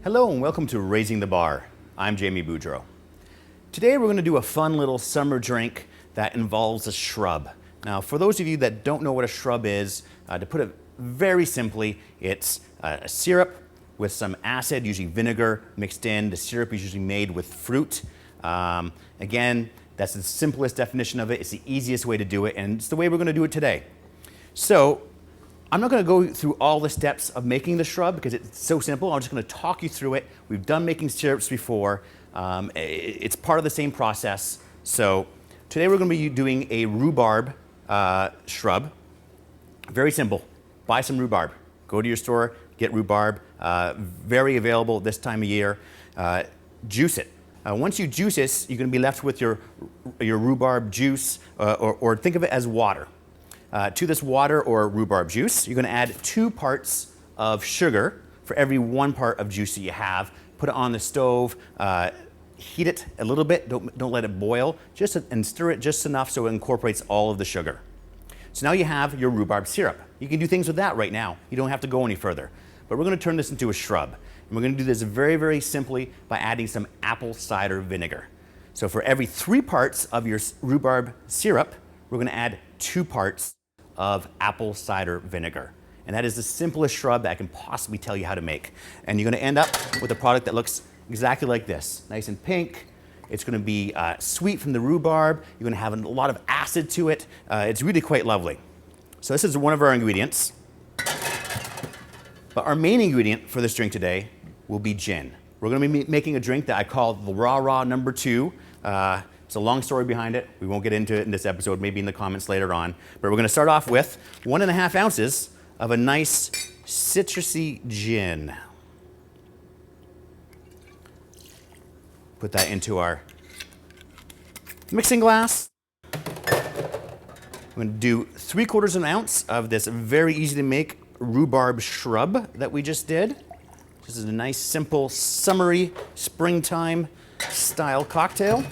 Hello and welcome to Raising the Bar. I'm Jamie Boudreau. Today we're going to do a fun little summer drink that involves a shrub. Now for those of you that don't know what a shrub is, to put it very simply, it's a syrup with some acid, usually vinegar, mixed in. The syrup is usually made with fruit. Again, that's the simplest definition of it. It's the easiest way to do it, and it's the way we're going to do it today. So I'm not going to go through all the steps of making the shrub because it's so simple. I'm just going to talk you through it. We've done making syrups before. It's part of the same process. So today we're going to be doing a rhubarb shrub. Very simple. Buy some rhubarb. Go to your store, get rhubarb. Very available this time of year. Juice it. Once you juice this, you're going to be left with your rhubarb juice, or think of it as water. To this water or rhubarb juice, you're going to add 2 parts of sugar for every 1 part of juice that you have. Put it on the stove, heat it a little bit, don't let it boil, and stir it just enough so it incorporates all of the sugar. So now you have your rhubarb syrup. You can do things with that right now. You don't have to go any further. But we're going to turn this into a shrub. And we're going to do this very, very simply by adding some apple cider vinegar. So for every 3 parts of your rhubarb syrup, we're going to add 2 parts of apple cider vinegar. And that is the simplest shrub that I can possibly tell you how to make. And you're going to end up with a product that looks exactly like this. Nice and pink. It's going to be sweet from the rhubarb. You're going to have a lot of acid to it. It's really quite lovely. So this is one of our ingredients. But our main ingredient for this drink today will be gin. We're going to be making a drink that I call the Raw number 2. It's a long story behind it. We won't get into it in this episode, maybe in the comments later on. But we're going to start off with 1.5 ounces of a nice citrusy gin. Put that into our mixing glass. I'm going to do 3/4 of an ounce of this very easy to make rhubarb shrub that we just did. This is a nice, simple, summery, springtime style cocktail.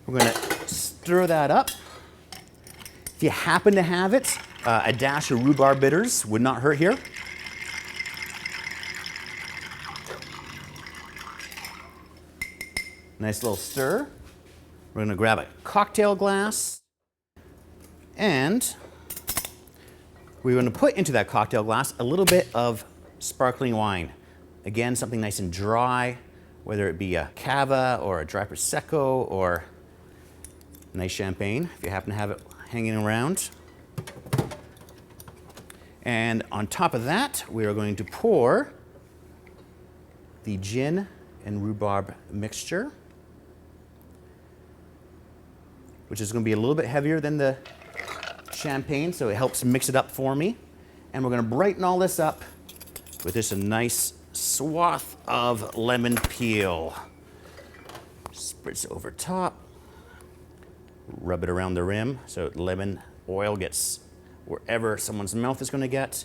We're going to stir that up. If you happen to have it, a dash of rhubarb bitters would not hurt here. Nice little stir. We're going to grab a cocktail glass, and we're going to put into that cocktail glass a little bit of sparkling wine. Again, something nice and dry, whether it be a Cava or a dry Prosecco or nice champagne, if you happen to have it hanging around. And on top of that, we are going to pour the gin and rhubarb mixture, which is going to be a little bit heavier than the champagne, so it helps mix it up for me. And we're going to brighten all this up with just a nice swath of lemon peel. Spritz over top. Rub it around the rim so lemon oil gets wherever someone's mouth is going to get.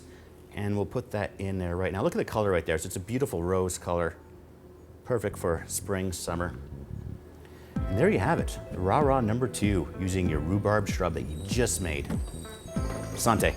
And we'll put that in there right now. Look at the color right there. So it's a beautiful rose color. Perfect for spring, summer. And there you have it. The Raw number 2 using your rhubarb shrub that you just made. Sante.